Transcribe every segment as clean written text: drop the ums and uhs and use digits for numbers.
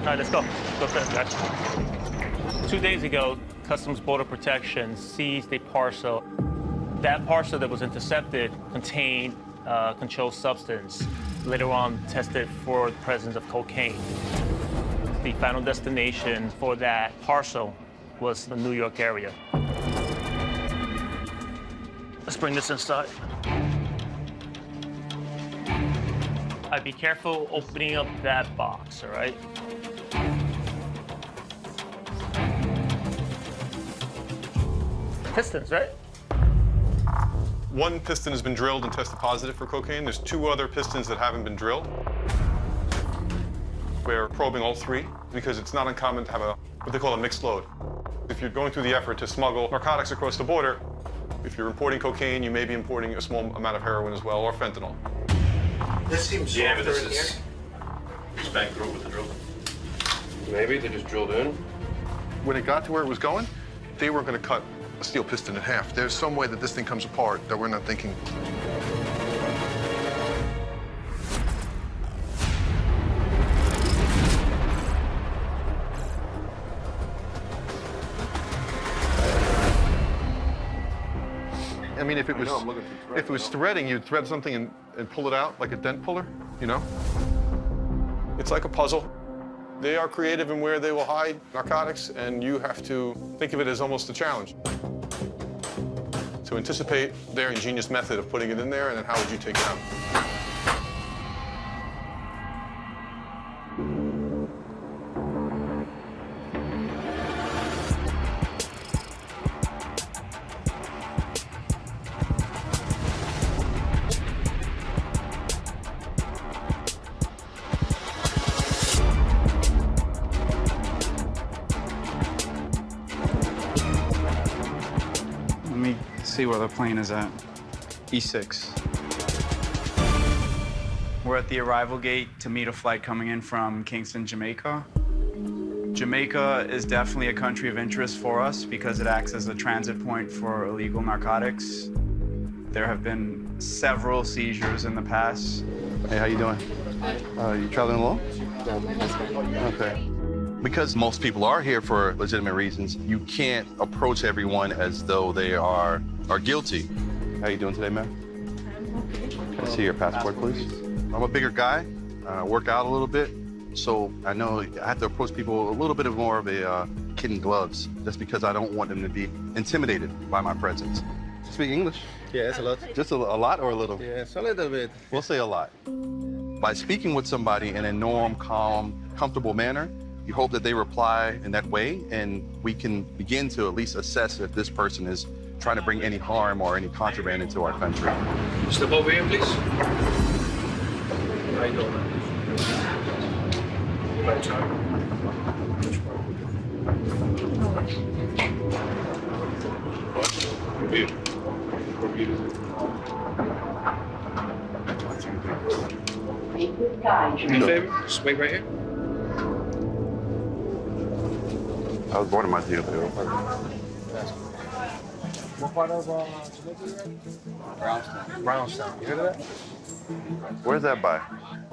right, let's go. Go for it, guys. 2 days ago, Customs Border Protection seized a parcel. That parcel that was intercepted contained controlled substance, later on tested for the presence of cocaine. The final destination for that parcel was the New York area. Let's bring this inside. I'd be careful opening up that box, all right? Pistons, right? One piston has been drilled and tested positive for cocaine. There's 2 other pistons that haven't been drilled. We're probing all 3 because it's not uncommon to have what they call a mixed load. If you're going through the effort to smuggle narcotics across the border, if you're importing cocaine, you may be importing a small amount of heroin as well, or fentanyl. This seems Yeah, but softer this in is here. just back through with the drill. Maybe they just drilled in. When it got to where it was going, they were going to cut a steel piston in half. There's some way that this thing comes apart that we're not thinking. I mean, if it was threading, you'd thread something and pull it out like a dent puller, you know? It's like a puzzle. They are creative in where they will hide narcotics, and you have to think of it as almost a challenge. To anticipate their ingenious method of putting it in there, and then how would you take it out? Let me see where the plane is at. E6. We're at the arrival gate to meet a flight coming in from Kingston, Jamaica. Jamaica is definitely a country of interest for us because it acts as a transit point for illegal narcotics. There have been several seizures in the past. Hey, how you doing? You traveling alone? No, my husband. Okay. Because most people are here for legitimate reasons, you can't approach everyone as though they are guilty. How you doing today, ma'am? I'm okay. Can I see your passport, please? I'm a bigger guy, work out a little bit, so I know I have to approach people a little bit more of a kid in gloves, just because I don't want them to be intimidated by my presence. Speak English? Yes, a lot. Just a lot or a little? Yes, a little bit. We'll say a lot. By speaking with somebody in a normal, calm, comfortable manner, you hope that they reply in that way, and we can begin to at least assess if this person is trying to bring any harm or any contraband into our country. Step over here, please. How you doing, man? Right side. Review. Do me a favor, just wait right here. I was born in Montego. What part of Jamaica? Brownstown. Brownstown. You heard of that? Where's that by?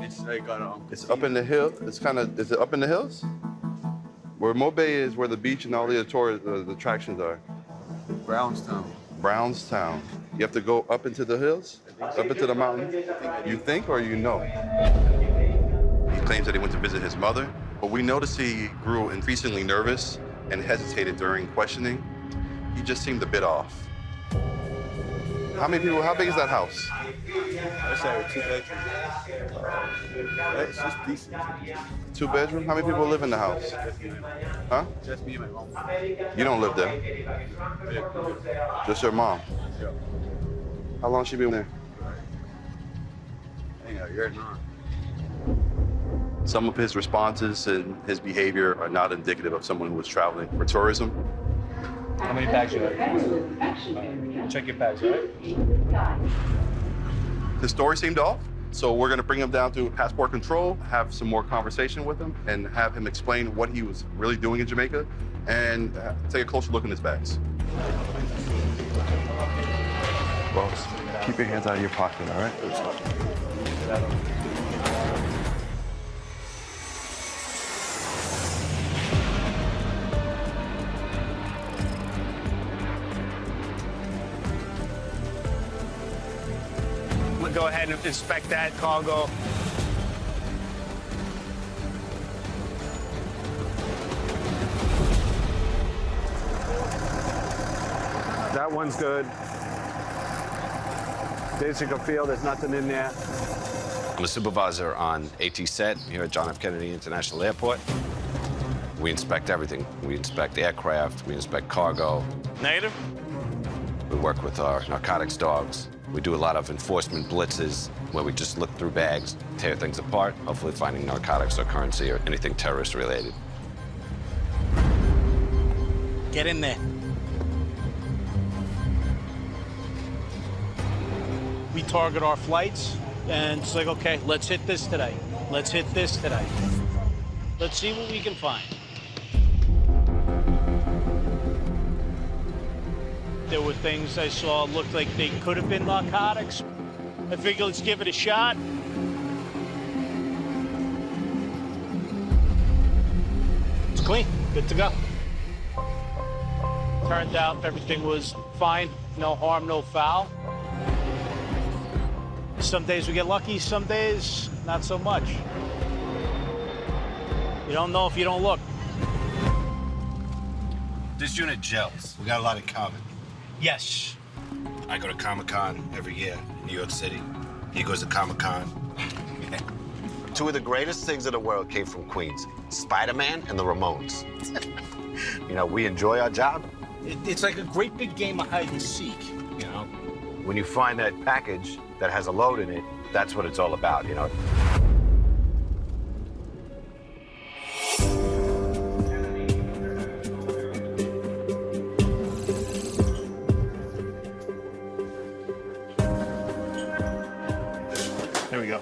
It's like It's up in the hill. It's kind of, is it up in the hills? Where Mobe is, where the beach and all the the attractions are. Brownstown. Brownstown. You have to go up into the hills? Up into the mountain? You think or you know? He claims that he went to visit his mother, but we noticed he grew increasingly nervous and hesitated during questioning. He just seemed a bit off. How many people, how big is that house? That's like 2 bedrooms. It's just decent. 2 bedroom? How many people live in the house? Huh? Just me and my mom. You don't live there? Just your mom? Yeah. How long she been there? I think a year now. Some of his responses and his behavior are not indicative of someone who was traveling for tourism. How many bags you have? Check your bags, all right? His story seemed off, so we're gonna bring him down to passport control, have some more conversation with him, and have him explain what he was really doing in Jamaica, and take a closer look in his bags. Boss, keep your hands out of your pocket, all right? go ahead and inspect that cargo. That one's good. Basic feel, there's nothing in there. I'm a supervisor on AT set here at John F. Kennedy International Airport. We inspect everything. We inspect aircraft, we inspect cargo. Negative? We work with our narcotics dogs. We do a lot of enforcement blitzes where we just look through bags, tear things apart, hopefully finding narcotics or currency or anything terrorist related. Get in there. We target our flights, and it's like, okay, let's hit this today. Let's hit this today. Let's see what we can find. There were things I saw looked like they could have been narcotics. I figured let's give it a shot. It's clean, good to go. Turned out everything was fine, no harm, no foul. Some days we get lucky, some days not so much. You don't know if you don't look. This unit gels. We got a lot in common. Yes. I go to Comic-Con every year in New York City. He goes to Comic-Con. Yeah. Two of the greatest things in the world came from Queens, Spider-Man and the Ramones. You know, we enjoy our job. It's like a great big game of hide and seek, you know? When you find that package that has a load in it, that's what it's all about, you know? There we go.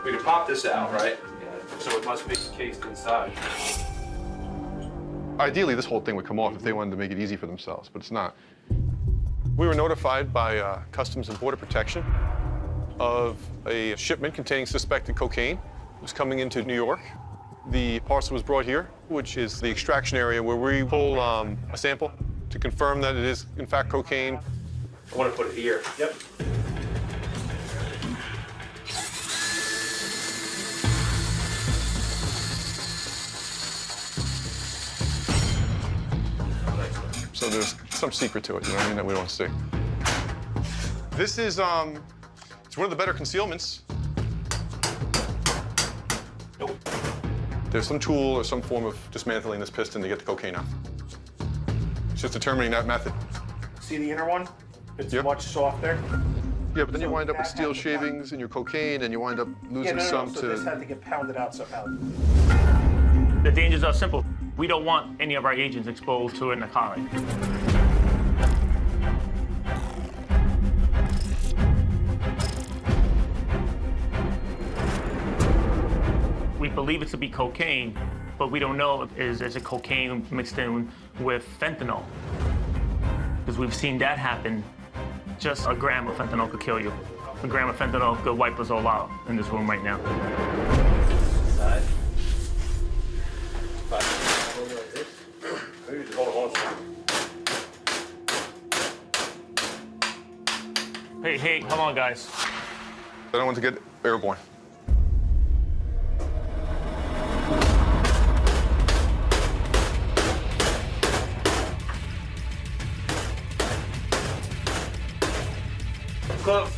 We can pop this out, right? So it must be cased inside. Ideally, this whole thing would come off if they wanted to make it easy for themselves, but it's not. We were notified by Customs and Border Protection of a shipment containing suspected cocaine. It was coming into New York. The parcel was brought here, which is the extraction area where we pull a sample to confirm that it is, in fact, cocaine. I want to put it here. Yep. So there's some secret to it, you know what I mean, that we don't see. This is, it's one of the better concealments. Nope. There's some tool or some form of dismantling this piston to get the cocaine out. It's just determining that method. See the inner one? It's Yep. much softer. Yeah, but then you wind up with steel shavings in your cocaine, and you wind up losing some So this had to get pounded out somehow. The dangers are simple. We don't want any of our agents exposed to a narcotic. We believe it to be cocaine, but we don't know if is it cocaine mixed in with fentanyl. Because we've seen that happen. Just a gram of fentanyl could kill you. A gram of fentanyl could wipe us all out in this room right now. Side. Hey, come on, guys. I don't want to get airborne. Close.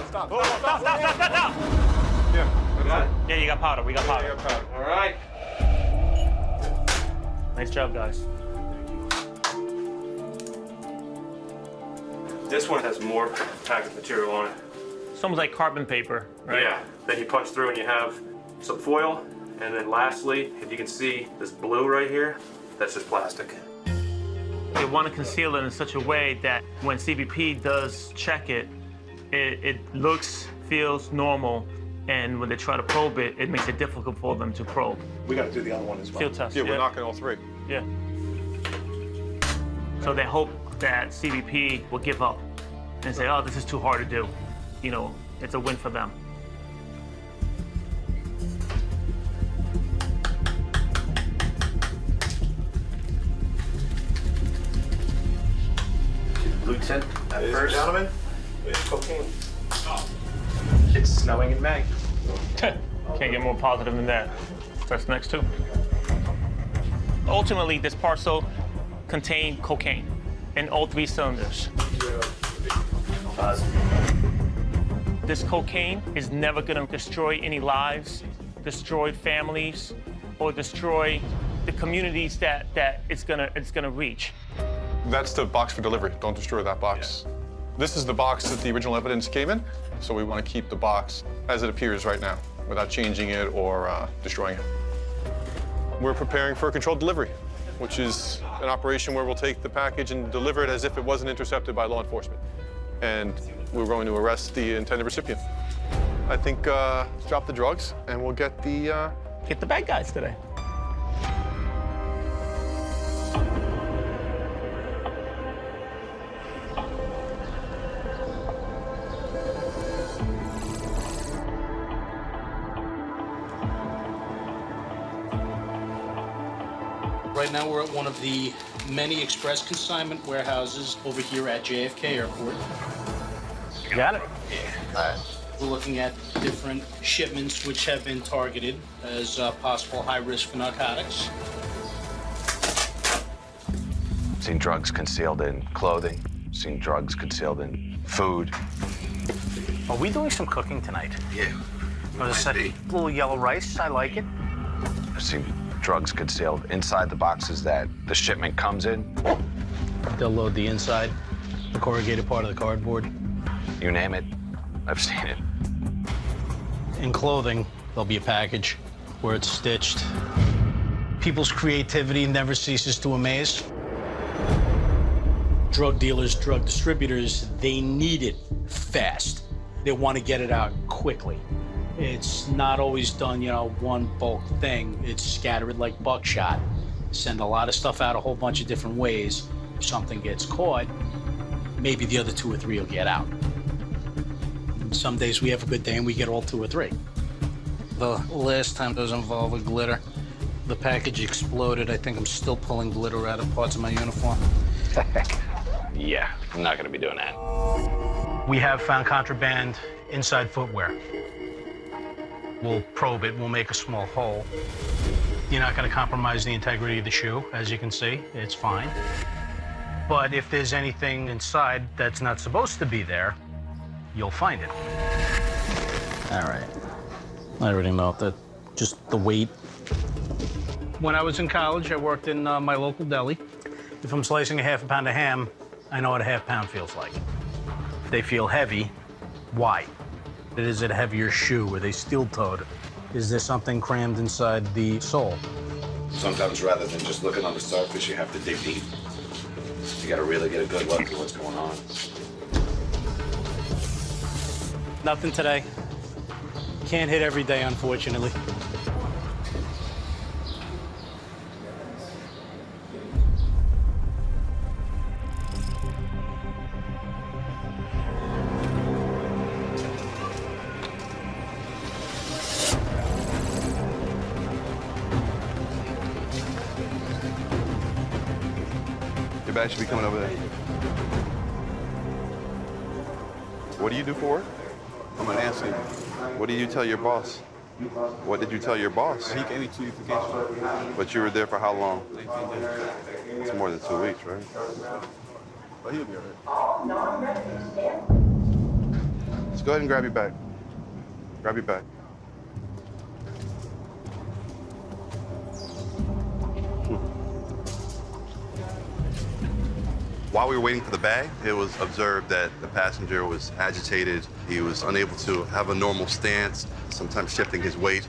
Stop. Close. Stop. Yeah, you got powder. We got powder. All right. Nice job, guys. This one has more packaged material on it. It's almost like carbon paper, right? Yeah. Then you punch through and you have some foil. And then lastly, if you can see this blue right here, that's just plastic. They want to conceal it in such a way that when CBP does check it, it looks, feels normal, and when they try to probe it, it makes it difficult for them to probe. We got to do the other one as well. Field test. Yeah, we're knocking all three. Yeah. So they hope that CBP will give up and say, oh, this is too hard to do. You know, it's a win for them. Lieutenant, Ladies and gentlemen, it's cocaine. It's snowing in May. Can't get more positive than that. That's next too. Ultimately, this parcel contained cocaine in all 3 cylinders. This cocaine is never gonna destroy any lives, destroy families, or destroy the communities that it's gonna reach. That's the box for delivery. Don't destroy that box. Yeah. This is the box that the original evidence came in, so we want to keep the box as it appears right now, without changing it or destroying it. We're preparing for a controlled delivery, which is an operation where we'll take the package and deliver it as if it wasn't intercepted by law enforcement. And we're going to arrest the intended recipient. I think drop the drugs, and we'll get the bad guys today. Right now, we're at one of the many express consignment warehouses over here at JFK Airport. You got it? Yeah. We're looking at different shipments which have been targeted as possible high risk for narcotics. Seen drugs concealed in clothing, seen drugs concealed in food. Are we doing some cooking tonight? Yeah. There's a little yellow rice. I like it. I've seen drugs concealed inside the boxes that the shipment comes in. They'll load the inside, the corrugated part of the cardboard. You name it, I've seen it. In clothing, there'll be a package where it's stitched. People's creativity never ceases to amaze. Drug dealers, drug distributors, they need it fast. They want to get it out quickly. It's not always done, one bulk thing. It's scattered like buckshot. Send a lot of stuff out a whole bunch of different ways. If something gets caught, maybe the other 2 or 3 will get out. And some days we have a good day and we get all 2 or 3. The last time I was involved with glitter, the package exploded. I think I'm still pulling glitter out of parts of my uniform. Yeah, I'm not gonna be doing that. We have found contraband inside footwear. We'll probe it, we'll make a small hole. You're not gonna compromise the integrity of the shoe, as you can see, it's fine. But if there's anything inside that's not supposed to be there, you'll find it. All right, I already know that, just the weight. When I was in college, I worked in my local deli. If I'm slicing a half a pound of ham, I know what a half pound feels like. They feel heavy, why? Is it a heavier shoe? Are they steel-toed? Is there something crammed inside the sole? Sometimes rather than just looking on the surface, you have to dig deep. You gotta really get a good look at what's going on. Nothing today. Can't hit every day, unfortunately. Your bag should be coming over there. What do you do for work? I'm an answer. What did you tell your boss? What did you tell your boss? He gave me 2 vacations. But you were there for how long? 19 days. It's more than 2 weeks, right? But he'll be all right. Let's go ahead and grab your bag. Grab your bag. While we were waiting for the bag, it was observed that the passenger was agitated. He was unable to have a normal stance, sometimes shifting his weight.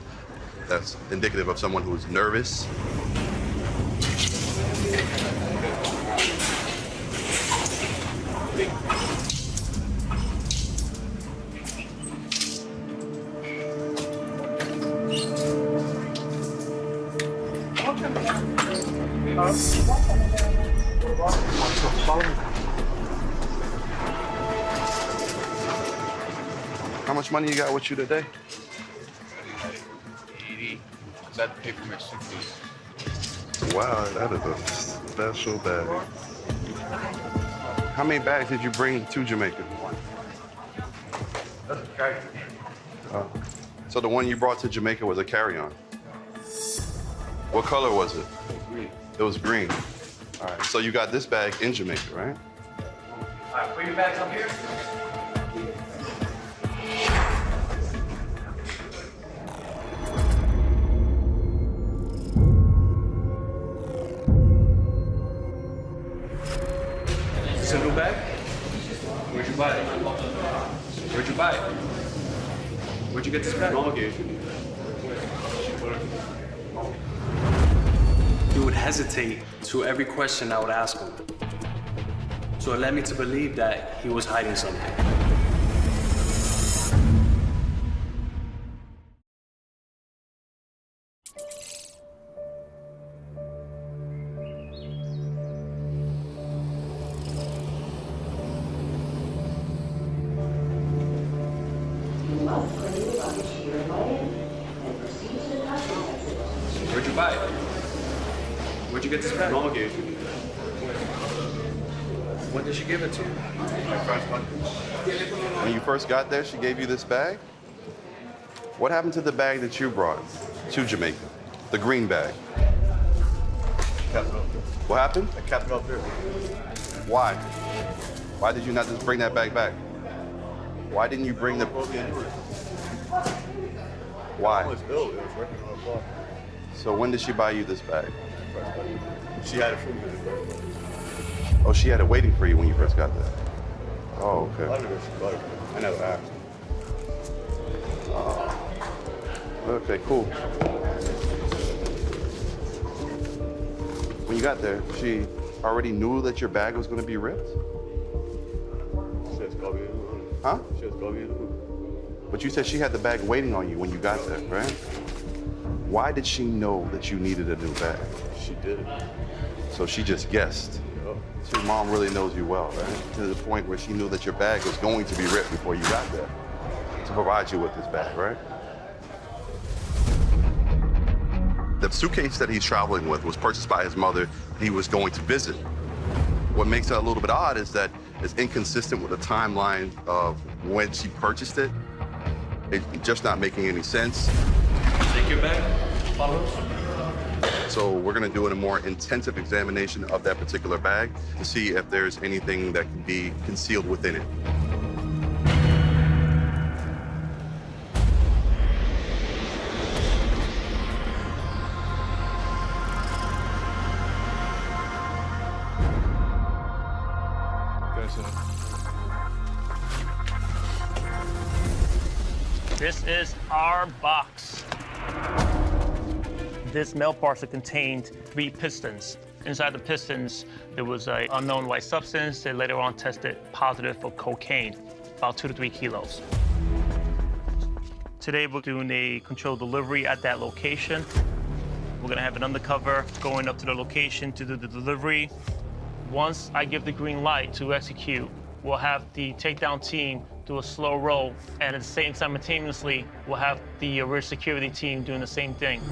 That's indicative of someone who's nervous. much money you got with you today? 80. Is that the paper my suitcase? Wow, that is a special bag. How many bags did you bring to Jamaica? Okay. So the one you brought to Jamaica was a carry-on. What color was it? Green. It was green. All right, so you got this bag in Jamaica, right? All right, put your bags up here. Is this a new bag? Where'd you buy it? Where'd you buy it? Where'd you get this bag? He would hesitate to every question I would ask him. So it led me to believe that he was hiding something. Where'd you buy it? Where'd you get this bag? Mama gave it to me. When did she give it to you? When you first got there, she gave you this bag? What happened to the bag that you brought to Jamaica? The green bag? Kept it up there. What happened? I kept it up there. Why? Why did you not just bring that bag back? Why didn't you bring the... Why? It was ill. It was working on the floor. So when did she buy you this bag? She had it for me. Oh, she had it waiting for you when you first got there. Oh, okay. I never asked. Okay, cool. When you got there, she already knew that your bag was going to be ripped? Huh? But you said she had the bag waiting on you when you got there, right? Why did she know that you needed a new bag? She did. So she just guessed. So your mom really knows you well, right? To the point where she knew that your bag was going to be ripped before you got there to provide you with this bag, right? The suitcase that he's traveling with was purchased by his mother. He was going to visit. What makes it a little bit odd is that it's inconsistent with the timeline of when she purchased it. It's just not making any sense. Take your bag. Follow us. So we're gonna do a more intensive examination of that particular bag to see if there's anything that can be concealed within it. This is our box. This mail parcel contained 3 pistons. Inside the pistons, there was an unknown white substance that later on tested positive for cocaine, about 2 to 3 kilos. Today, we're doing a controlled delivery at that location. We're gonna have an undercover going up to the location to do the delivery. Once I give the green light to execute, we'll have the takedown team do a slow roll, and at the same simultaneously, we'll have the rear security team doing the same thing.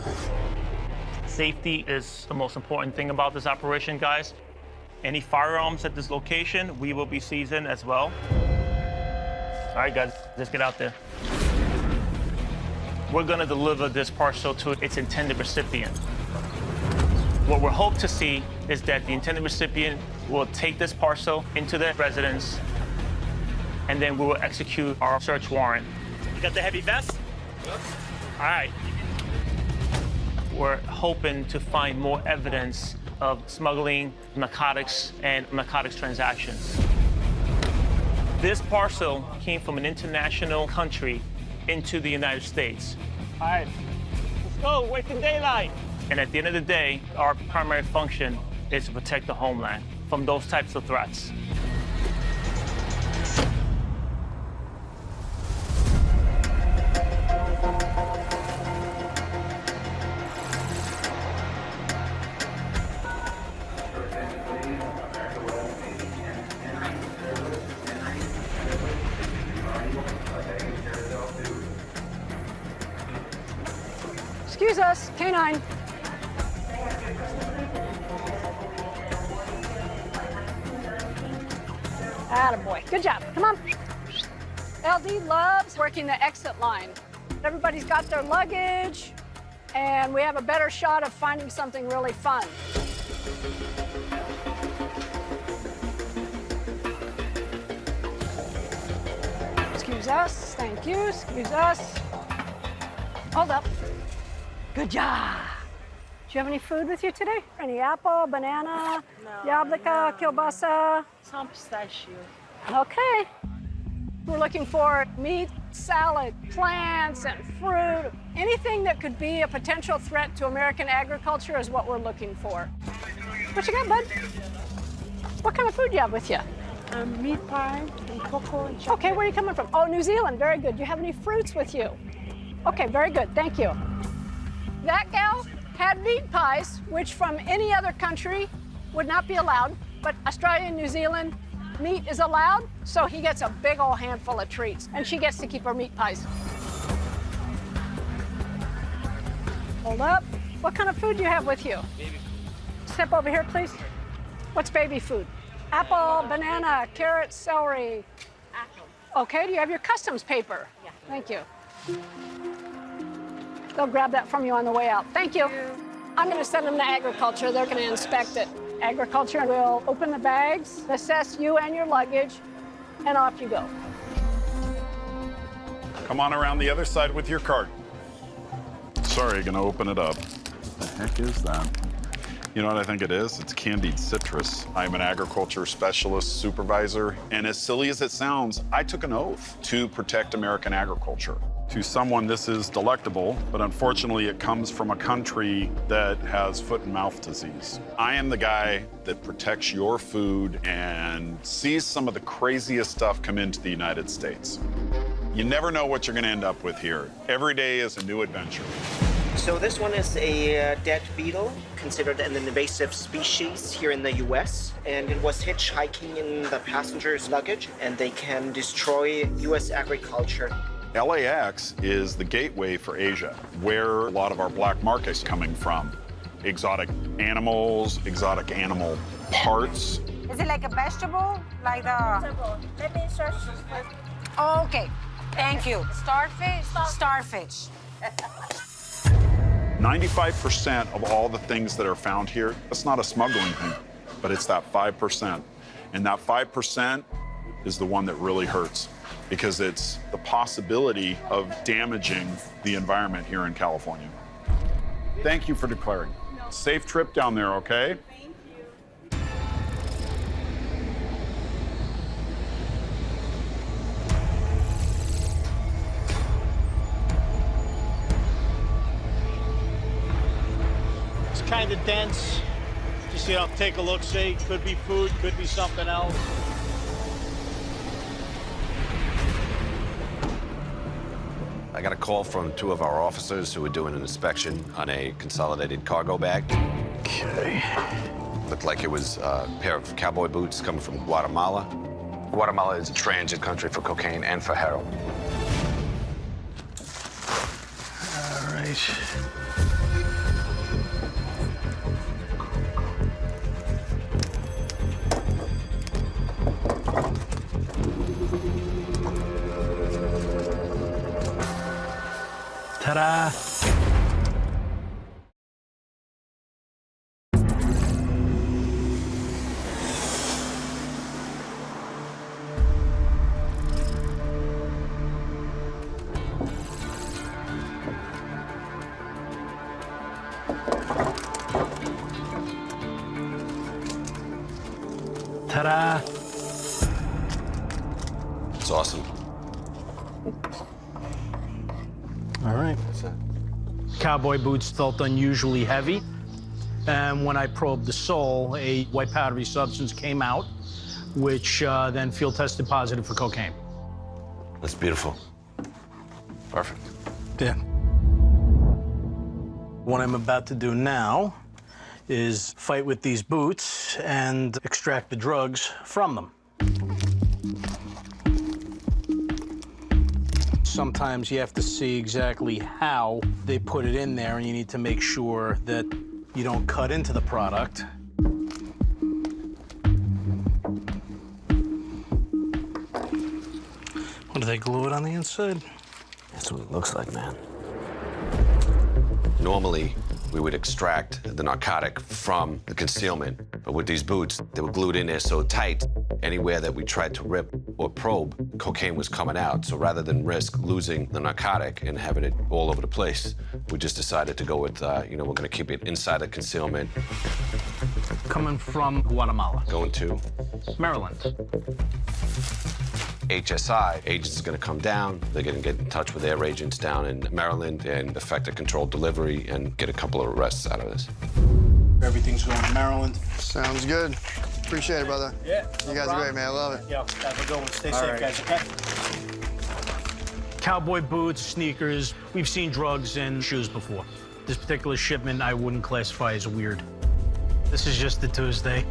Safety is the most important thing about this operation, guys. Any firearms at this location, we will be seizing as well. All right, guys, let's get out there. We're gonna deliver this parcel to its intended recipient. What we're hoping to see is that the intended recipient will take this parcel into their residence, and then we will execute our search warrant. You got the heavy vest? Yep. All right. We're hoping to find more evidence of smuggling, narcotics, and narcotics transactions. This parcel came from an international country into the United States. All right, let's go, wasting daylight. And at the end of the day, our primary function is to protect the homeland from those types of threats. Excuse us, K9. Attaboy. Good job. Come on. LD loves working the exit line. Everybody's got their luggage, and we have a better shot of finding something really fun. Excuse us. Thank you. Excuse us. Hold up. Good job. Do you have any food with you today? Any apple, banana, yablika, kielbasa? Some pistachio. Okay. We're looking for meat, salad, plants, and fruit. Anything that could be a potential threat to American agriculture is what we're looking for. What you got, bud? What kind of food do you have with you? Meat pie and cocoa and chocolate. Okay, where are you coming from? Oh, New Zealand. Very good. Do you have any fruits with you? Okay, very good. Thank you. That gal had meat pies, which from any other country would not be allowed, but Australia and New Zealand, meat is allowed, so he gets a big old handful of treats, and she gets to keep her meat pies. Hold up. What kind of food do you have with you? Baby food. Step over here, please. What's baby food? Apple, banana, carrot, celery. Apple. Okay, do you have your customs paper? Yeah. Thank you. They'll grab that from you on the way out. Thank you. I'm going to send them to agriculture. They're going to inspect it. Agriculture will open the bags, assess you and your luggage, and off you go. Come on around the other side with your cart. Sorry, gonna open it up. The heck is that? You know what I think it is? It's candied citrus. I'm an agriculture specialist supervisor, and as silly as it sounds, I took an oath to protect American agriculture. To someone, this is delectable, but unfortunately, it comes from a country that has foot and mouth disease. I am the guy that protects your food and sees some of the craziest stuff come into the United States. You never know what you're gonna end up with here. Every day is a new adventure. So this one is a dead beetle, considered an invasive species here in the US, and it was hitchhiking in the passenger's luggage, and they can destroy US agriculture. LAX is the gateway for Asia, where a lot of our black market's coming from. Exotic animals, exotic animal parts. Is it like a vegetable? Like the... Vegetable. Let me search. Oh, okay. Thank you. Starfish? Starfish. 95% of all the things that are found here, it's not a smuggling thing, but it's that 5%. And that 5% is the one that really hurts, because it's the possibility of damaging the environment here in California. Thank you for declaring. Safe trip down there, okay? It's kind of dense. Just, you know, take a look, see. Could be food, could be something else. I got a call from two of our officers who were doing an inspection on a consolidated cargo bag. Okay. Looked like it was a pair of cowboy boots coming from Guatemala. Guatemala is a transit country for cocaine and for heroin. All right. Ta-da! Ta-da! It's awesome. All right. Cowboy boots felt unusually heavy. And when I probed the sole, a white powdery substance came out, which then field tested positive for cocaine. That's beautiful. Perfect. Yeah. What I'm about to do now is fight with these boots and extract the drugs from them. Sometimes you have to see exactly how they put it in there, and you need to make sure that you don't cut into the product. What, do they glue it on the inside? That's what it looks like, man. Normally, we would extract the narcotic from the concealment, but with these boots, they were glued in there so tight, anywhere that we tried to rip or probe, cocaine was coming out. So rather than risk losing the narcotic and having it all over the place, we just decided to go with, we're gonna keep it inside the concealment. Coming from Guatemala. Going to Maryland. HSI, agents are gonna come down. They're gonna get in touch with their agents down in Maryland and effect a controlled delivery and get a couple of arrests out of this. Everything's going to Maryland. Sounds good. Appreciate it, brother. Yeah. You guys are great, man. I love it. Yeah, have a good one. Stay All safe, right. guys, okay? Cowboy boots, sneakers. We've seen drugs and shoes before. This particular shipment I wouldn't classify as weird. This is just a Tuesday.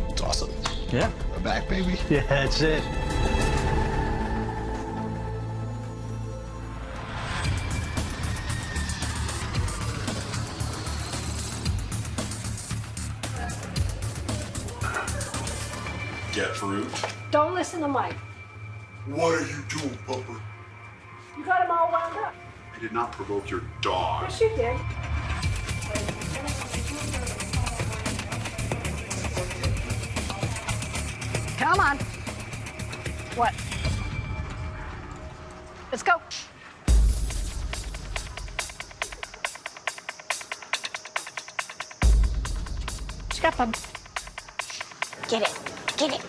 It's awesome. Yeah. We're back, baby. Yeah, that's it. Get fruit. Don't listen to Mike. What are you doing, Bubba? You got him all wound up. I did not provoke your dog. Yes, you did. Come on. What? Let's go. Scrap him. Get it. Get it.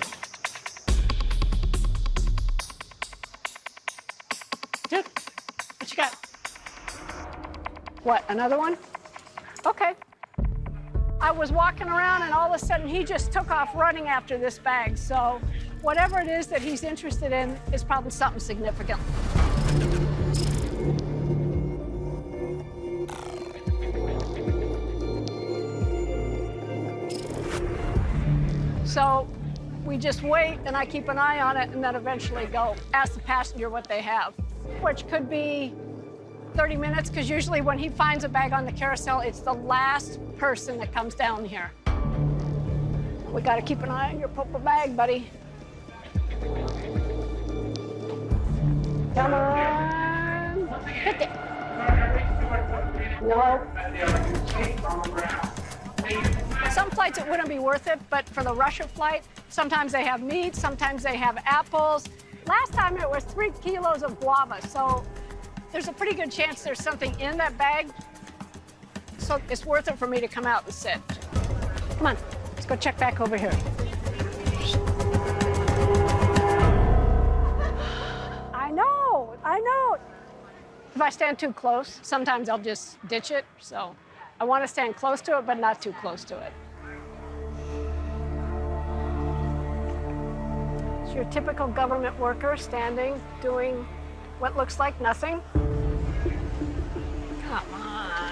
Dude, what you got? What, another one? Okay. I was walking around and all of a sudden he just took off running after this bag. So whatever it is that he's interested in is probably something significant. So we just wait and I keep an eye on it and then eventually go ask the passenger what they have, which could be 30 minutes, because usually when he finds a bag on the carousel, it's the last person that comes down here. We got to keep an eye on your purple bag, buddy. Come on. Hit it. No. Some flights it wouldn't be worth it, but for the Russia flight, sometimes they have meat, sometimes they have apples. Last time it was 3 kilos of guava, so there's a pretty good chance there's something in that bag. So it's worth it for me to come out and sit. Come on, let's go check back over here. I know. If I stand too close, sometimes I'll just ditch it. So I want to stand close to it, but not too close to it. It's your typical government worker standing, doing what looks like nothing. Come on.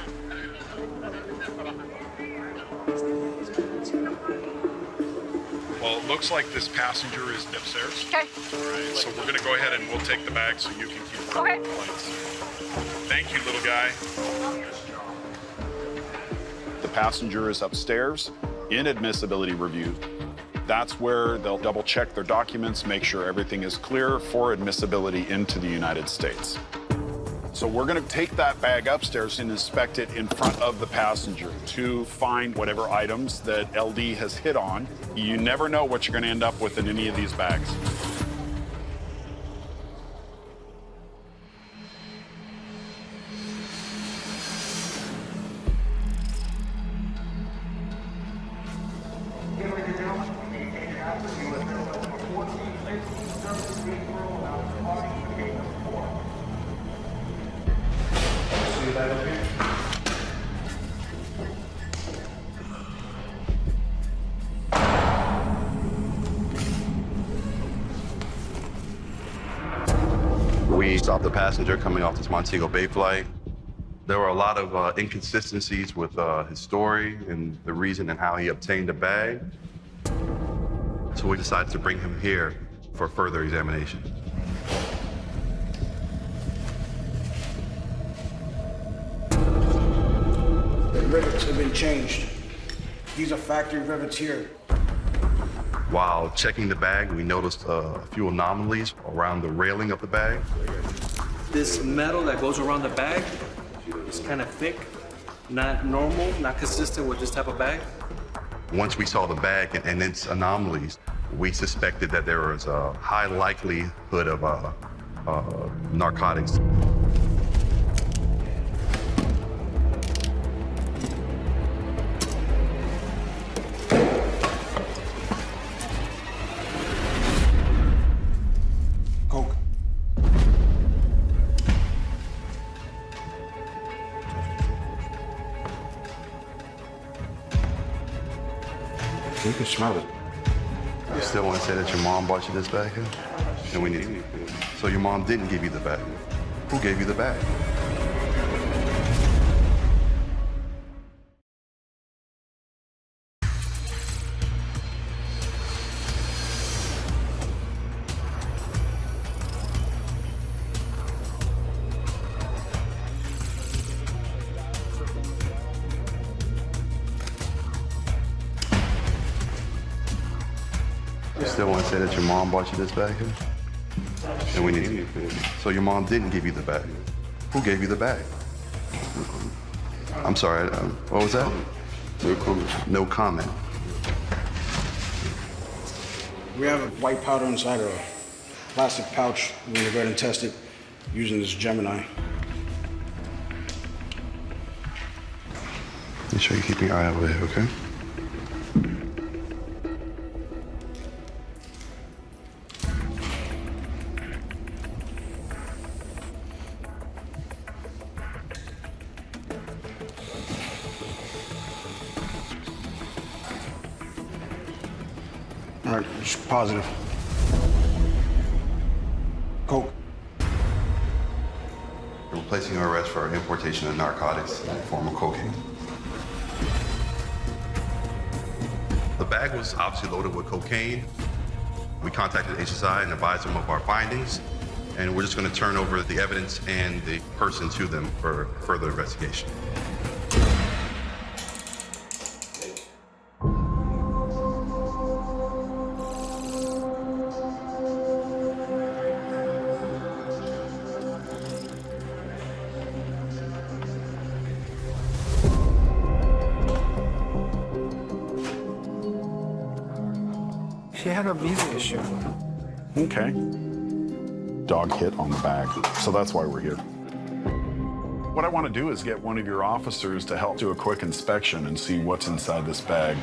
Well, it looks like this passenger is upstairs. Okay. All right, so we're gonna go ahead and we'll take the bag so you can keep running the flights. Thank you, little guy. The passenger is upstairs in admissibility review. That's where they'll double check their documents, make sure everything is clear for admissibility into the United States. So we're gonna take that bag upstairs and inspect it in front of the passenger to find whatever items that LD has hit on. You never know what you're gonna end up with in any of these bags. We stopped the passenger coming off this Montego Bay flight. There were a lot of inconsistencies with his story and the reason and how he obtained the bag. So we decided to bring him here for further examination. rivets have been changed. These are factory rivets here. While checking the bag, we noticed a few anomalies around the railing of the bag. This metal that goes around the bag is kind of thick, not normal, not consistent with this type of bag. Once we saw the bag and its anomalies, we suspected that there was a high likelihood of narcotics. Coke. You can smell it. You still want to say that your mom bought you this bag here? And we need. So your mom didn't give you the bag. Who gave you the bag? You still want to say that your mom bought you this bag here? And we need. So your mom didn't give you the bag. Who gave you the bag? I'm sorry. What was that? No comment. No comment. We have a white powder inside a plastic pouch. We're gonna go ahead and test it using this Gemini. Make sure you keep your eye over there, okay? All right, just positive. Coke. We're placing your arrest for importation of narcotics in the form of cocaine. The bag was obviously loaded with cocaine. We contacted HSI and advised them of our findings, and we're just going to turn over the evidence and the person to them for further investigation. She had a visa issue. Okay. Dog hit on the bag, so that's why we're here. What I want to do is get one of your officers to help do a quick inspection and see what's inside this bag.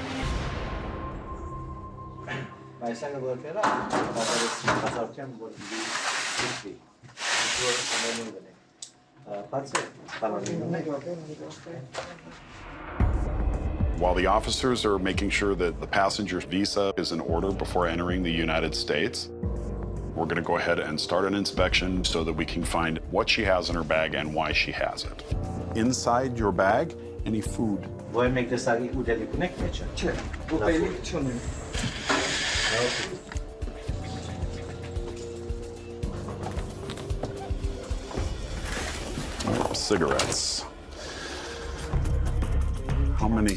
While the officers are making sure that the passenger's visa is in order before entering the United States, we're going to go ahead and start an inspection so that we can find what she has in her bag and why she has it. Inside your bag, any food. Cigarettes. How many?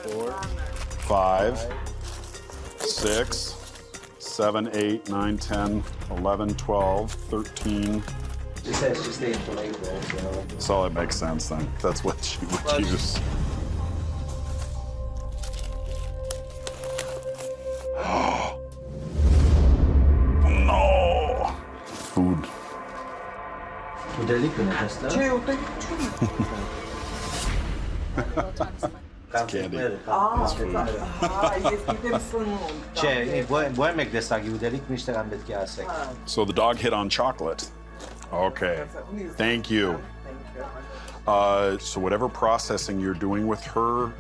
Four, 5, 6, 7, 8, 9, 10, 11, 12, 13. So it makes sense then. That's what she would use. No! Food. Candy. So the dog hit on chocolate. Okay, thank you. So whatever processing you're doing with her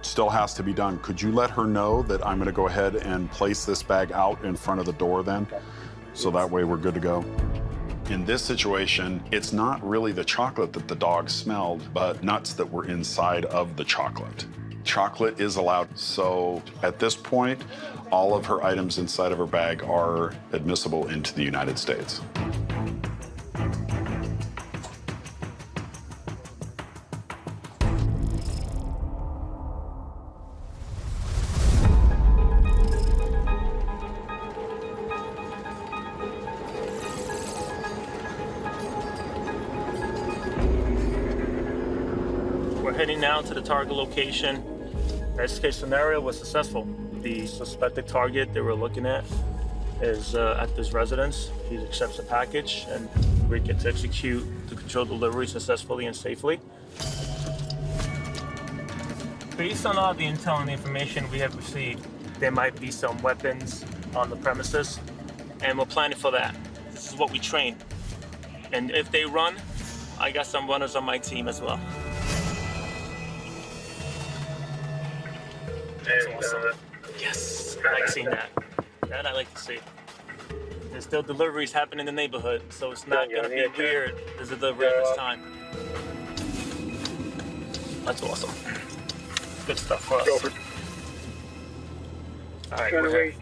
still has to be done. Could you let her know that I'm gonna go ahead and place this bag out in front of the door then? So that way we're good to go. In this situation, it's not really the chocolate that the dog smelled, but nuts that were inside of the chocolate. Chocolate is allowed. So at this point, all of her items inside of her bag are admissible into the United States. We're heading now to the target location. Best case scenario was successful. The suspected target they were looking at is at this residence. He accepts the package and we get to execute the controlled delivery successfully and safely. Based on all the intel and the information we have received, there might be some weapons on the premises, and we're planning for that. This is what we train. And if they run, I got some runners on my team as well. That's awesome. Yes, I like seeing that. That I like to see. There's still deliveries happening in the neighborhood, so it's not gonna be weird. There's a delivery at this time. That's awesome. Good stuff for us. All right, we're here.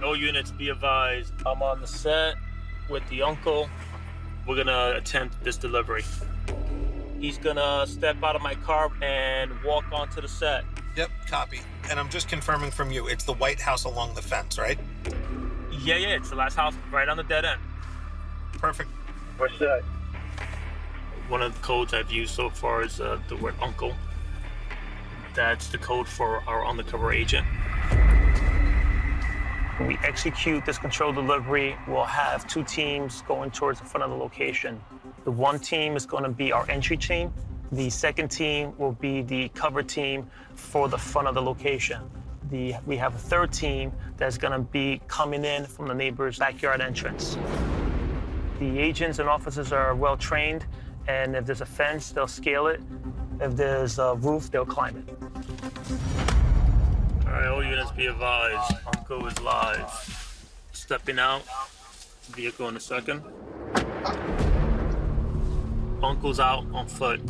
All units be advised. I'm on the set with the uncle. We're gonna attempt this delivery. He's gonna step out of my car and walk onto the set. Yep, copy. And I'm just confirming from you, it's the white house along the fence, right? Yeah, it's the last house right on the dead end. Perfect. What's that? One of the codes I've used so far is the word uncle. That's the code for our undercover agent. When we execute this controlled delivery, we'll have two teams going towards the front of the location. The one team is going to be our entry team. The second team will be the cover team for the front of the location. We have a third team that's going to be coming in from the neighbor's backyard entrance. The agents and officers are well trained, and if there's a fence, they'll scale it. If there's a roof, they'll climb it. All right, all units be advised. Uncle is live. Stepping out. Vehicle in a second. Uncle's out on foot.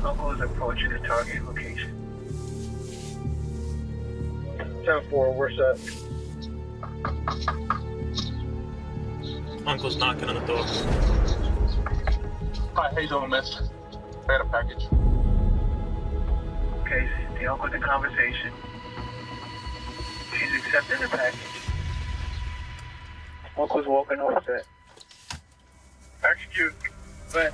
Uncle is approaching the target location. 10-4, we're set. Uncle's knocking on the door. Hi, how you doing, miss? I got a package. Okay, the uncle in the conversation. She's accepting the package. Uncle's walking off set. Execute. Go ahead.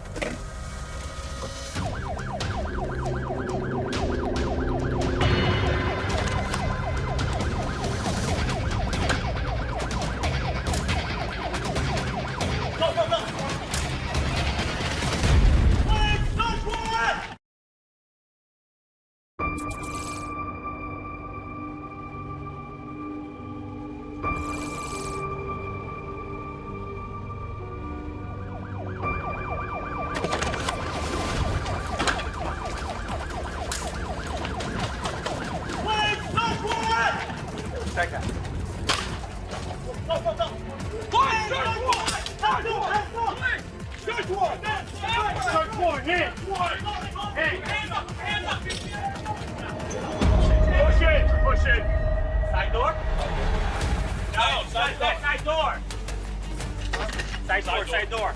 Side door.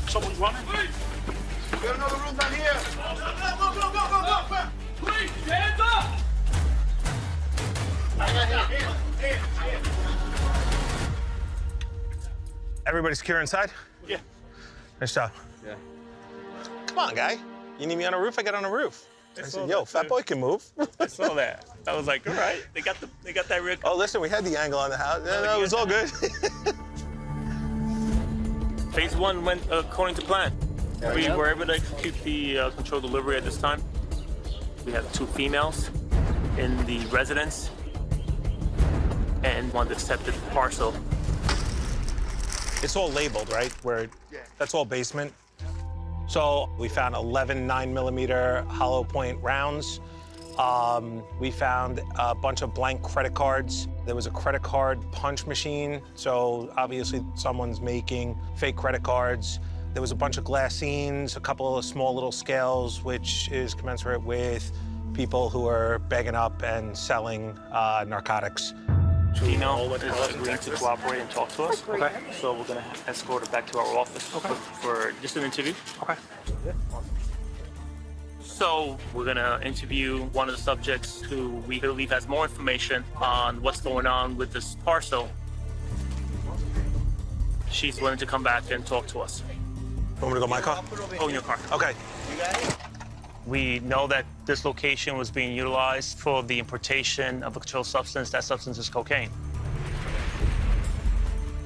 Someone's running. We got another room down here. Go. Please, hands up. Everybody secure inside? Yeah. Nice job. Yeah. Come on, guy. You need me on a roof? I got on a roof. I said, yo, fat boy can move. I saw that. I was like, all right, they got that real. Oh, listen, we had the angle on the house. No, it was all good. Phase one went according to plan. We were able to execute the controlled delivery at this time. We have two females in the residence and one that accepted the parcel. It's all labeled, right? That's all basement. So we found 11 9mm hollow point rounds. We found a bunch of blank credit cards. There was a credit card punch machine, so obviously someone's making fake credit cards. There was a bunch of glassines, a couple of small little scales, which is commensurate with people who are bagging up and selling narcotics. Female is agreeing to cooperate and talk to us. Okay. So we're going to escort her back to our office for just an interview. Okay. So we're going to interview one of the subjects who we believe has more information on what's going on with this parcel. She's willing to come back and talk to us. Want me to go in my car? Oh, in your car. Okay. We know that this location was being utilized for the importation of a controlled substance. That substance is cocaine.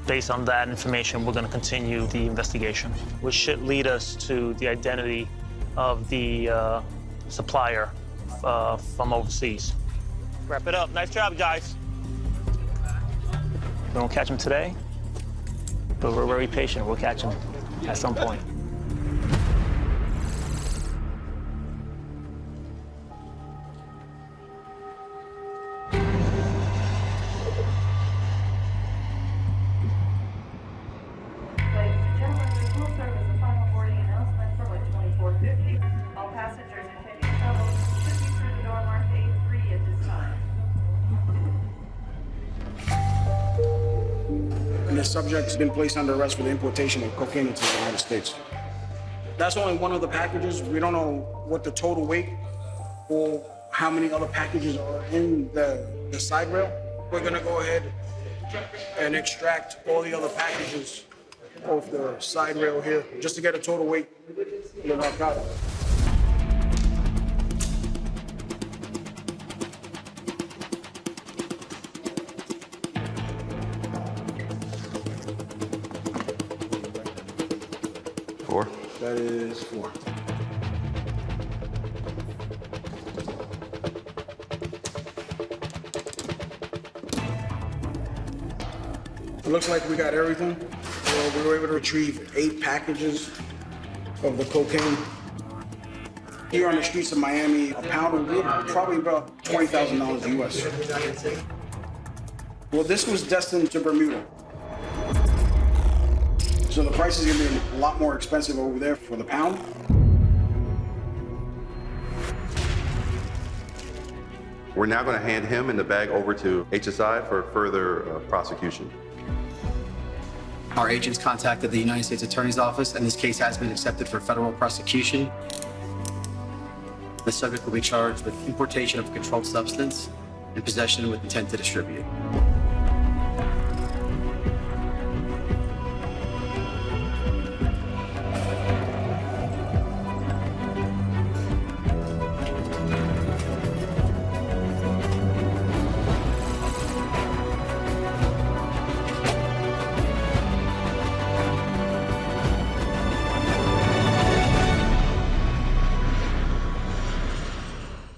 Based on that information, we're going to continue the investigation, which should lead us to the identity of the supplier from overseas. Wrap it up. Nice job, guys. We don't catch him today, but we're very patient. We'll catch him at some point. And the subject's been placed under arrest for the importation of cocaine into the United States. That's only one of the packages. We don't know what the total weight or how many other packages are in the side rail. We're gonna go ahead and extract all the other packages off the side rail here, just to get a total weight of the narcotic. That is 4. It looks like we got everything. We were able to retrieve 8 packages of the cocaine. Here on the streets of Miami, a pound would be probably about $20,000 US. Well, this was destined to Bermuda. So the price is gonna be a lot more expensive over there for the pound. We're now going to hand him and the bag over to HSI for further prosecution. Our agents contacted the United States Attorney's Office, and this case has been accepted for federal prosecution. The subject will be charged with importation of a controlled substance and possession with intent to distribute.